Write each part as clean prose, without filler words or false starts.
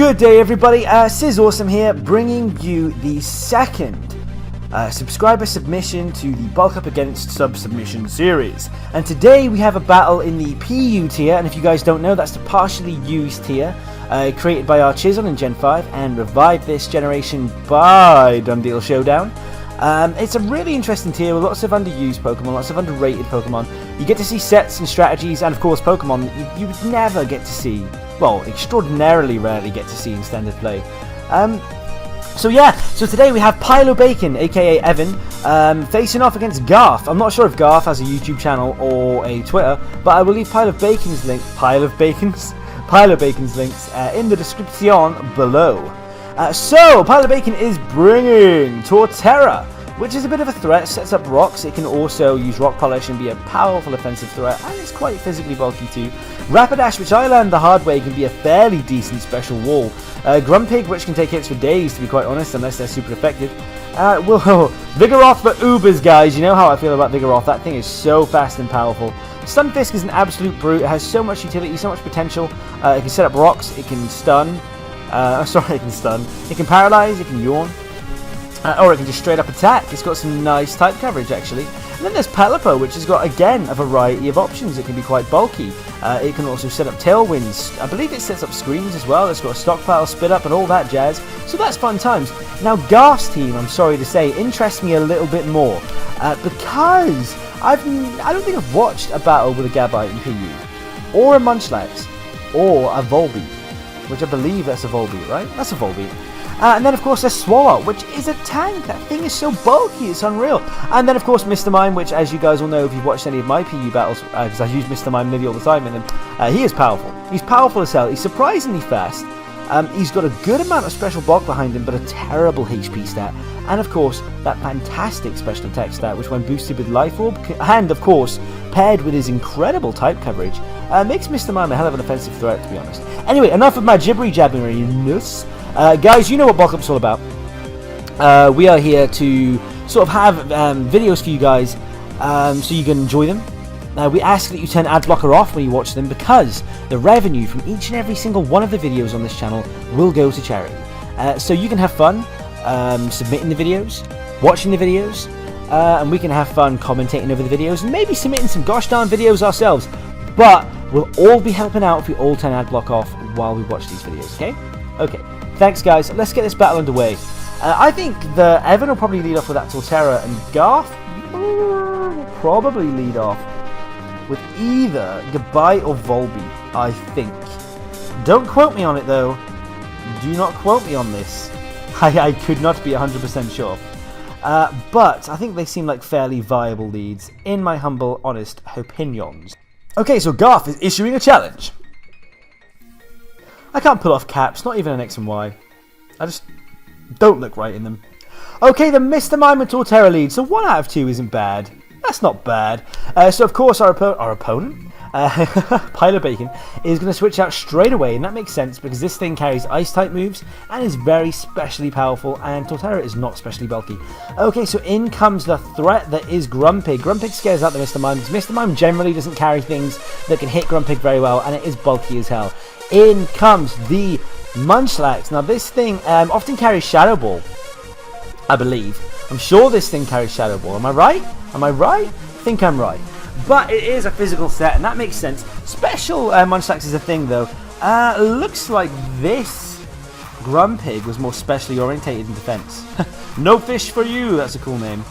Good day, everybody. Awesome here, bringing you the second subscriber submission to the Bulk Up Against sub-submission series. And today we have a battle in the PU tier, and if you guys don't know, that's the partially used tier, created by our Chisel in Gen 5 and revived this generation by Dundeel Showdown. It's a really interesting tier with lots of underused Pokemon, lots of underrated Pokemon. You get to see sets and strategies, and of course Pokemon that you would never get to see, well, extraordinarily rarely get to see in standard play. So today we have Pilo Bacon, aka Evan, facing off against Garth. I'm not sure if Garth has a YouTube channel or a Twitter, but I will leave Pilo Bacon's links in the description below. So Pilo Bacon is bringing Torterra, which is a bit of a threat, sets up rocks. It can also use rock polish and be a powerful offensive threat, and it's quite physically bulky too. Rapidash, which I learned the hard way, can be a fairly decent special wall. Grumpig, which can take hits for days, to be quite honest, unless they're super effective. Vigoroth for Ubers, guys. You know how I feel about Vigoroth. That thing is so fast and powerful. Stunfisk is an absolute brute. It has so much utility, so much potential. It can set up rocks. It can stun. It can stun. It can paralyze. It can yawn. Or it can just straight up attack. It's got some nice type coverage, actually. And then there's Pelipper, which has got, again, a variety of options. It can be quite bulky. It can also set up tailwinds. I believe it sets up screens as well. It's got a stockpile, spit up, and all that jazz. So that's fun times. Now, Garth's team, I'm sorry to say, interests me a little bit more. Because I don't think I've watched a battle with a Gabite in PU. Or a Munchlax. Or a Volbeat. Which I believe that's a Volbeat, right? That's a Volbeat. And then, of course, there's Swallow, which is a tank. That thing is so bulky, it's unreal. And then, of course, Mr. Mime, which, as you guys will know if you've watched any of my PU battles, because I use Mr. Mime nearly all the time in them, he is powerful. He's powerful as hell. He's surprisingly fast. He's got a good amount of special bulk behind him, but a terrible HP stat. And, of course, that fantastic special attack stat, which when boosted with Life Orb, and, of course, paired with his incredible type coverage, makes Mr. Mime a hell of an offensive threat, to be honest. Anyway, enough of my jibbery-jabberiness. Guys, you know what Bulk Up's all about. We are here to sort of have videos for you guys so you can enjoy them. We ask that you turn ad blocker off when you watch them, because the revenue from each and every single one of the videos on this channel will go to charity. So you can have fun submitting the videos, watching the videos, and we can have fun commentating over the videos and maybe submitting some gosh darn videos ourselves. But we'll all be helping out if we all turn ad block off while we watch these videos, okay? Okay. Thanks, guys. Let's get this battle underway. I think Evan will probably lead off with that Torterra, and Garth will probably lead off with either Gabite or Volbeat, I think. Don't quote me on it, though. Do not quote me on this. I could not be 100% sure. But I think they seem like fairly viable leads, in my humble, honest opinions. Okay, so Garth is issuing a challenge. I can't pull off caps, not even an X and Y. I just don't look right in them. Okay, the Mr. Mime and Torterra lead, so 1 out of 2 isn't bad. That's not bad. So of course our opponent, Pilo Bacon, is going to switch out straight away, and that makes sense because this thing carries Ice-type moves and is very specially powerful, and Torterra is not specially bulky. Okay, so in comes the threat that is Grumpig. Grumpig scares out the Mr. Mime, because Mr. Mime generally doesn't carry things that can hit Grumpig very well, and it is bulky as hell. In comes the Munchlax. Now this thing often carries Shadow Ball, I believe. I'm sure this thing carries Shadow Ball. Am I right? Am I right? I think I'm right. But it is a physical set, and that makes sense. Special Munchlax is a thing, though. Looks like this Grumpig was more specially orientated in defense. No fish for you. That's a cool name.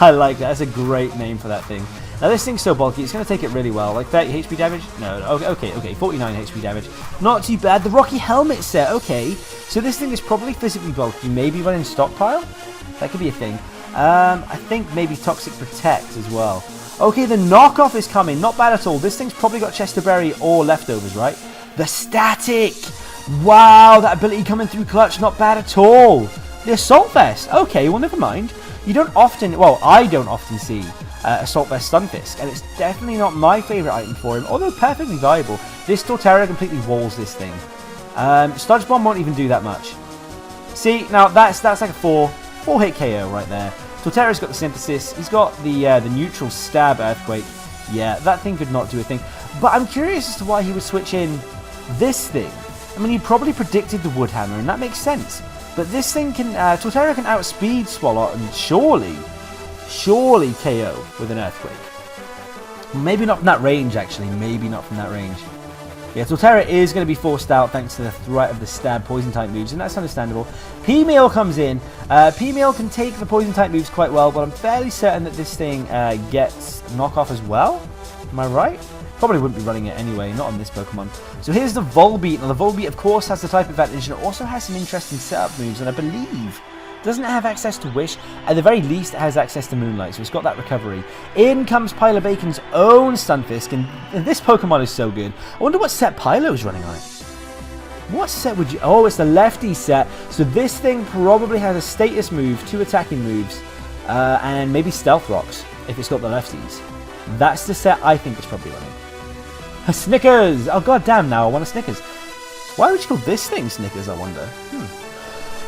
I like that. That's a great name for that thing. Now this thing's so bulky, it's going to take it really well. Like 30 HP damage? No, okay, 49 HP damage. Not too bad. The Rocky Helmet set, okay. So this thing is probably physically bulky, maybe running Stockpile? That could be a thing. I think maybe Toxic Protect as well. Okay, the knockoff is coming, not bad at all. This thing's probably got Chesterberry or leftovers, right? The Static! Wow, that ability coming through clutch, not bad at all. The Assault Vest, okay, well never mind. You don't often, well, I don't often see Assault Vest Stunfisk, and it's definitely not my favourite item for him, although perfectly viable. This Torterra completely walls this thing. Sludge Bomb won't even do that much. See, now that's like a 4 hit KO right there. Torterra's got the Synthesis, he's got the neutral Stab Earthquake. Yeah, that thing could not do a thing. But I'm curious as to why he would switch in this thing. I mean, he probably predicted the Wood Hammer, and that makes sense. But this thing can, Torterra can outspeed Swallow and surely KO with an Earthquake. Maybe not from that range, actually. Maybe not from that range. Yeah, Torterra is going to be forced out thanks to the threat of the stab Poison-type moves, and that's understandable. P-Meal comes in. P-Meal can take the Poison-type moves quite well, but I'm fairly certain that this thing gets knockoff as well. Am I right? Probably wouldn't be running it anyway, not on this Pokemon. So here's the Volbeat. Now the Volbeat, of course, has the type advantage, and it also has some interesting setup moves, and I believe doesn't have access to Wish. At the very least, it has access to Moonlight, so it's got that recovery. In comes Pylo-Bacon's own Stunfisk, and this Pokemon is so good. I wonder what set Pylo's running on it. What set would you... Oh, it's the lefty set. So this thing probably has a status move, 2 attacking moves, and maybe Stealth Rocks, if it's got the lefties. That's the set I think it's probably running. A Snickers! Oh, god damn, now I want a Snickers. Why would you call this thing Snickers, I wonder?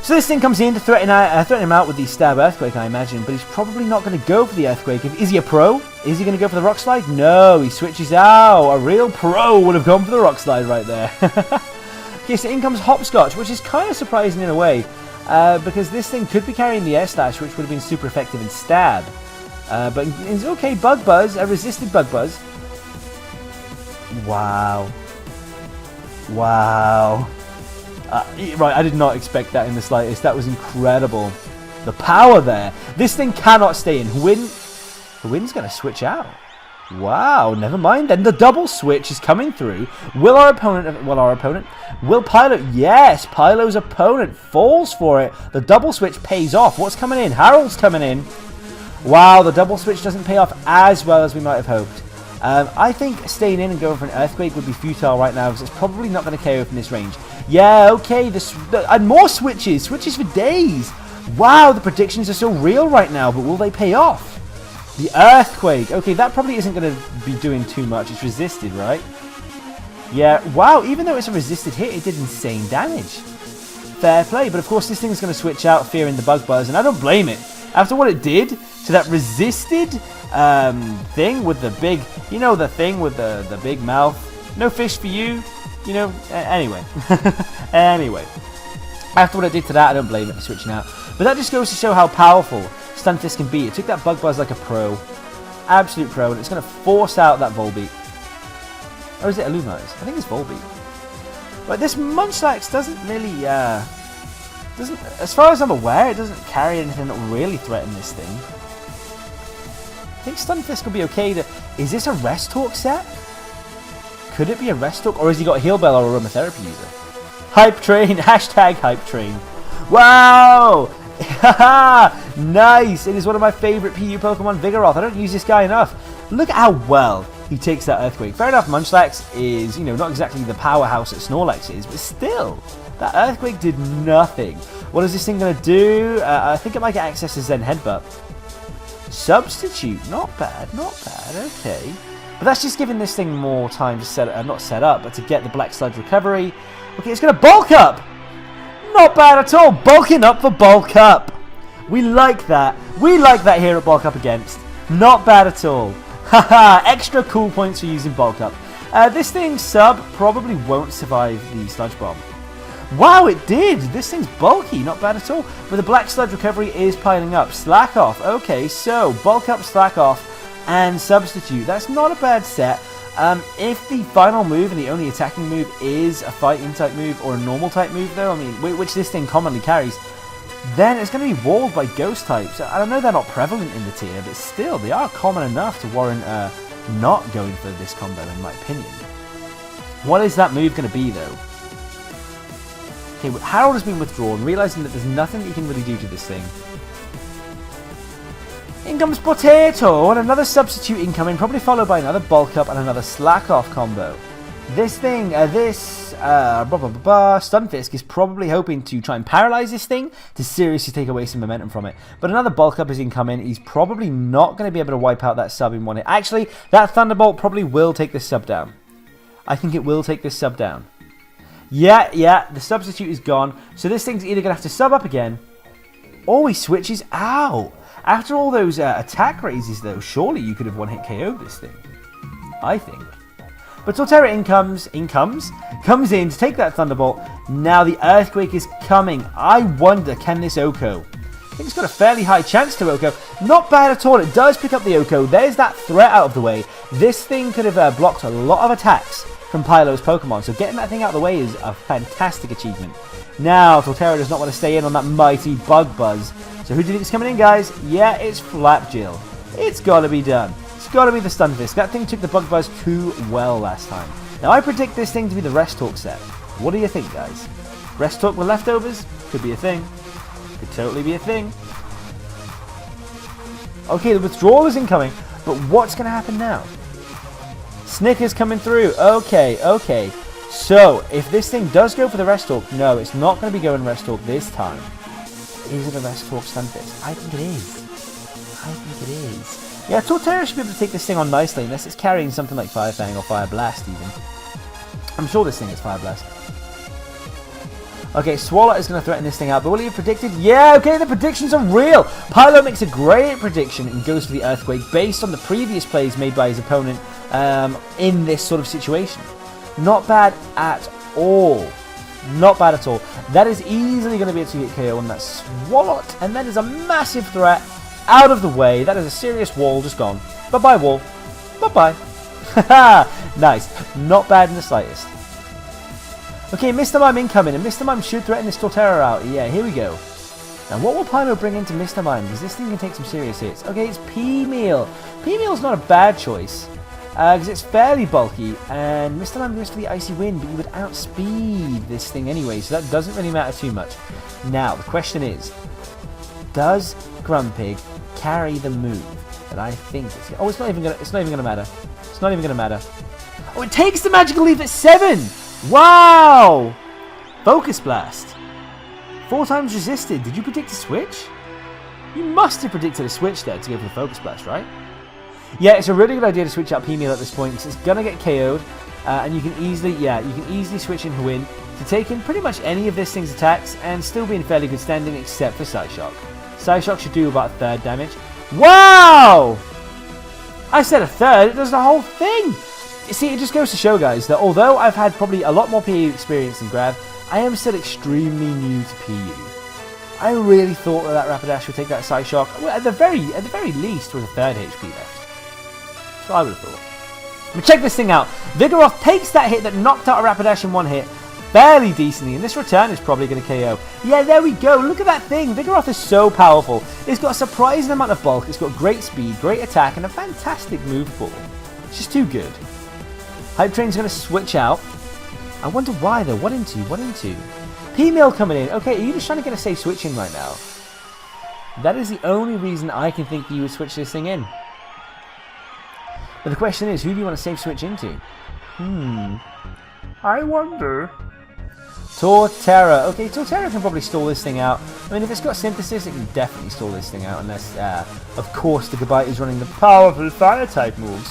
So this thing comes in to threaten him out with the Stab Earthquake, I imagine, but he's probably not going to go for the Earthquake. Is he a pro? Is he going to go for the Rock Slide? No, he switches out. A real pro would have gone for the Rock Slide right there. Okay, so in comes Hopscotch, which is kind of surprising in a way, because this thing could be carrying the Air Slash, which would have been super effective in Stab. But it's okay, Bug Buzz, a resisted Bug Buzz. Wow. Wow. Right, I did not expect that in the slightest. That was incredible. The power there. This thing cannot stay in. Hwin's going to switch out. Wow, never mind then. The double switch is coming through. Will Pylo... Yes, Pylo's opponent falls for it. The double switch pays off. What's coming in? Harold's coming in. Wow, the double switch doesn't pay off as well as we might have hoped. I think staying in and going for an Earthquake would be futile right now because it's probably not going to KO from this range. Yeah, okay, and more switches. Switches for days. Wow, the predictions are so real right now, but will they pay off? The Earthquake. Okay, that probably isn't going to be doing too much. It's resisted, right? Yeah, wow, even though it's a resisted hit, it did insane damage. Fair play, but of course this thing's going to switch out, fearing the Bug Buzz, and I don't blame it. After what it did to that resisted thing with the big, you know, the thing with the big mouth. No fish for you, you know. Anyway, anyway. After what it did to that, I don't blame it for switching out. But that just goes to show how powerful Stunfisk can be. It took that Bug Buzz like a pro, absolute pro, and it's going to force out that Volbeat. Or is it Illumines? I think it's Volbeat. But this Munchlax doesn't really, as far as I'm aware, it doesn't carry anything that will really threaten this thing. I think Stunfisk will be okay. Is this a Rest Talk set? Could it be a Rest Talk? Or has he got Heal Bell or a Aromatherapy user? Hype Train! Hashtag Hype Train. Wow! Nice! It is one of my favourite PU Pokemon, Vigoroth. I don't use this guy enough. Look at how well he takes that Earthquake. Fair enough, Munchlax is, you know, not exactly the powerhouse that Snorlax is, but still, that Earthquake did nothing. What is this thing going to do? I think it might get access to Zen Headbutt. Substitute, not bad, okay. But that's just giving this thing more time to not set up, but to get the Black Sludge recovery. Okay, it's going to bulk up! Not bad at all, bulking up for bulk up. We like that. We like that here at BulkUpAgainst. Not bad at all. Haha, extra cool points for using bulk up. This thing sub probably won't survive the Sludge Bomb. Wow, it did! This thing's bulky, not bad at all. But the Black Sludge recovery is piling up. Slack off. Okay, so bulk up, slack off, and substitute. That's not a bad set. If the final move and the only attacking move is a fighting type move or a normal type move, though, I mean, which this thing commonly carries, then it's going to be walled by ghost types. I know they're not prevalent in the tier, but still, they are common enough to warrant not going for this combo, in my opinion. What is that move going to be, though? Okay, Harold has been withdrawn, realising that there's nothing that you can really do to this thing. In comes Potato, and another substitute incoming, probably followed by another bulk up and another slack off combo. This thing, Stunfisk is probably hoping to try and paralyze this thing to seriously take away some momentum from it. But another bulk up is incoming. He's probably not going to be able to wipe out that sub in one hit. Actually, that Thunderbolt probably will take this sub down. I think it will take this sub down. Yeah, the substitute is gone. So this thing's either going to have to sub up again, or he switches out. After all those attack raises, though, surely you could have one-hit KO'd this thing. I think. But Torterra comes in to take that Thunderbolt. Now the Earthquake is coming. I wonder, can this Oko? I think it's got a fairly high chance to Oko. Not bad at all. It does pick up the Oko. There's that threat out of the way. This thing could have blocked a lot of attacks from Pylo's Pokemon. So getting that thing out of the way is a fantastic achievement. Now, Torterra does not want to stay in on that mighty Bug Buzz. So who do you think is coming in, guys? Yeah, it's Flapjill. It's got to be done. It's got to be the Stunfisk. That thing took the Bug Buzz too well last time. Now, I predict this thing to be the Rest Talk set. What do you think, guys? Rest Talk with leftovers? Could be a thing. Could totally be a thing. Okay, the withdrawal is incoming, but what's going to happen now? Snickers coming through. Okay. So, if this thing does go for the Rest Talk, no, it's not going to be going Rest Talk this time. Is it a Rest Talk Stunfisk? I think it is. Yeah, Torterra should be able to take this thing on nicely, unless it's carrying something like Fire Fang or Fire Blast even. I'm sure this thing is Fire Blast. Okay, Swallow is going to threaten this thing out, but what have you predicted? Yeah, okay, the predictions are real! Pylo makes a great prediction and goes for the Earthquake based on the previous plays made by his opponent in this sort of situation. Not bad at all. Not bad at all. That is easily going to be a 2-hit KO on that Swalot, and that is a massive threat out of the way. That is a serious wall just gone. Bye-bye, wall. Bye-bye. Nice. Not bad in the slightest. Okay, Mr. Mime incoming, and Mr. Mime should threaten this Torterra out. Yeah, here we go. Now, what will Pylo bring into Mr. Mime? Because this thing can take some serious hits. Okay, it's P-Meal. P-Meal's not a bad choice, because it's fairly bulky, and Mr. Mime goes for the Icy Wind, but you would outspeed this thing anyway, so that doesn't really matter too much. Now, the question is, does Grumpig carry the move that I think it's... Oh, it's not even gonna matter. It's not even gonna matter. Oh, it takes the Magical Leaf at 7! Wow! Focus Blast. 4 times resisted. Did you predict a switch? You must have predicted a switch there to go for the Focus Blast, right? Yeah, it's a really good idea to switch out P-Meal at this point because it's gonna get KO'd, and you can easily switch in Hwin to take in pretty much any of this thing's attacks and still be in fairly good standing except for Psyshock. Psyshock should do about 1/3 damage. Wow! I said 1/3. It does the whole thing. You see, it just goes to show, guys, that although I've had probably a lot more PU experience than Grav, I am still extremely new to PU. I really thought that Rapidash would take that Psyshock, well, at the very least, with a 3rd HP left. That's what I would have thought. But check this thing out. Vigoroth takes that hit that knocked out a Rapidash in one hit, fairly decently, and this return is probably going to KO. Yeah, there we go. Look at that thing. Vigoroth is so powerful. It's got a surprising amount of bulk. It's got great speed, great attack, and a fantastic move pool. It's just too good. Hype Train's going to switch out. I wonder why though. What into? P-Meal coming in. Okay, are you just trying to get a safe switch in right now? That is the only reason I can think you would switch this thing in. But the question is, who do you want to safe switch into? I wonder. Torterra. Okay, Torterra can probably stall this thing out. I mean, if it's got Synthesis, it can definitely stall this thing out, unless, of course, the Gabite is running the powerful Fire-type moves.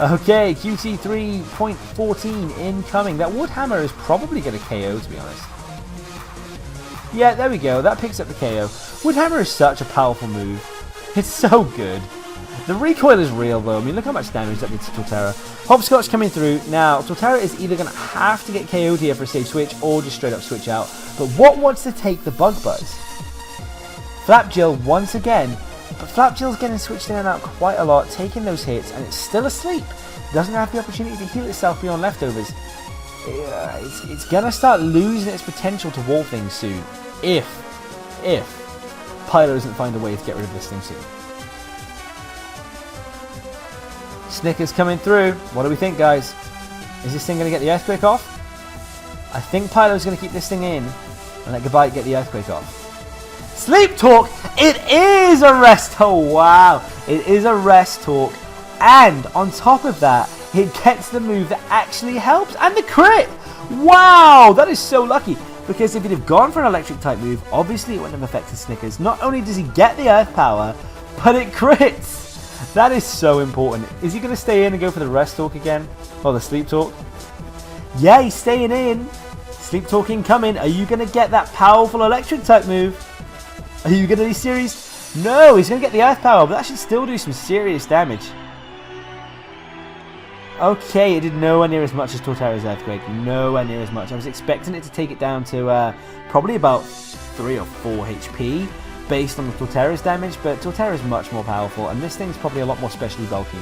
Okay, QT 3.14 incoming. That Wood Hammer is probably going to KO, to be honest. Yeah, there we go. That picks up the KO. Wood Hammer is such a powerful move. It's so good. The recoil is real, though. I mean, look how much damage that did to Torterra. Hopscotch coming through. Now, Torterra is either going to have to get KO'd here for a safe switch, or just straight up switch out. But what wants to take the Bug Buzz? Flapjill once again. But Flapjill's getting switched in and out quite a lot, taking those hits, and it's still asleep. Doesn't have the opportunity to heal itself beyond leftovers. It's going to start losing its potential to wall things soon. If Pylo doesn't find a way to get rid of this thing soon. Snickers coming through. What do we think, guys? Is this thing going to get the Earthquake off? I think Pylo's going to keep this thing in and let Gabite get the Earthquake off. Sleep Talk! It is a Rest Talk! Oh, wow! It is a Rest Talk. And on top of that, it gets the move that actually helps. And the crit! Wow! That is so lucky. Because if he'd have gone for an electric type move, obviously it wouldn't have affected Snickers. Not only does he get the Earth Power, but it crits! That is so important. Is he going to stay in and go for the Rest Talk again? Or the Sleep Talk? Yeah, he's staying in. Sleep Talk incoming. Are you going to get that powerful electric type move? Are you going to be serious? No, he's going to get the Earth Power, but that should still do some serious damage. Okay, it did nowhere near as much as Torterra's Earthquake. Nowhere near as much. I was expecting it to take it down to probably about 3 or 4 HP based on the Torterra's damage, but Torterra is much more powerful, and this thing's probably a lot more specially bulky.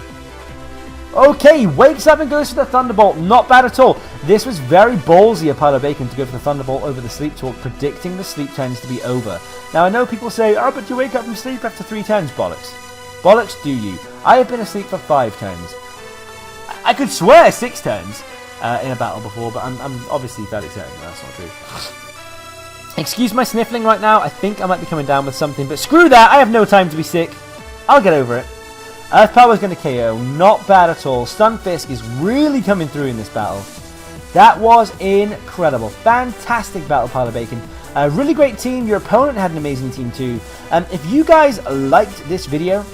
Okay, wakes up and goes for the Thunderbolt. Not bad at all. This was very ballsy of Pile of Bacon to go for the Thunderbolt over the Sleep Talk, predicting the sleep turns to be over. Now, I know people say, oh, but you wake up from sleep after 3 turns. Bollocks. Bollocks do you. I have been asleep for 5 turns. I could swear 6 turns in a battle before, but I'm obviously fairly certain that's not true. Excuse my sniffling right now. I think I might be coming down with something, but screw that. I have no time to be sick. I'll get over it. Earth Power is going to KO. Not bad at all. Stunfisk is really coming through in this battle. That was incredible. Fantastic battle, Pile of Bacon. A really great team. Your opponent had an amazing team too. If you guys liked this video,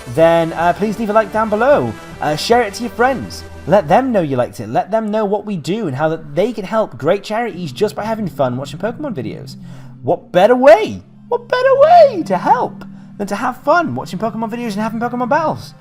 then please leave a like down below. Share it to your friends. Let them know you liked it. Let them know what we do and how that they can help great charities just by having fun watching Pokemon videos. What better way? What better way to help than to have fun watching Pokemon videos and having Pokemon battles?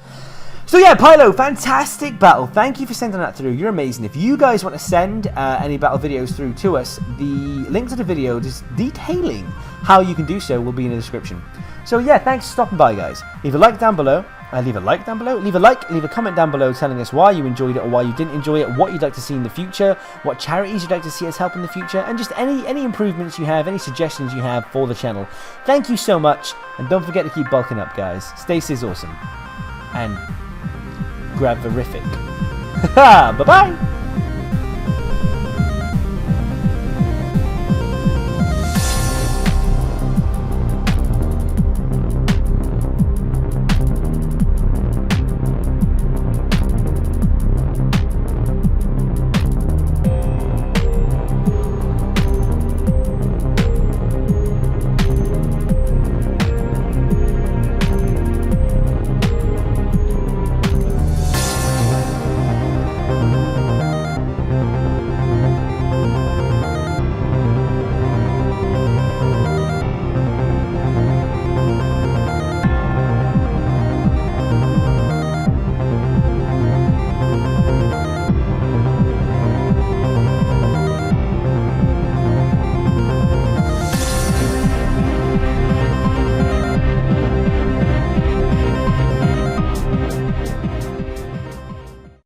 So yeah, Pylo, fantastic battle. Thank you for sending that through. You're amazing. If you guys want to send any battle videos through to us, the link to the video just detailing how you can do so will be in the description. So yeah, thanks for stopping by, guys. Leave a like down below. Leave a comment down below telling us why you enjoyed it or why you didn't enjoy it, what you'd like to see in the future, what charities you'd like to see us help in the future, and just any improvements you have, any suggestions you have for the channel. Thank you so much, and don't forget to keep bulking up, guys. Stay awesome, and grab verific. Bye-bye!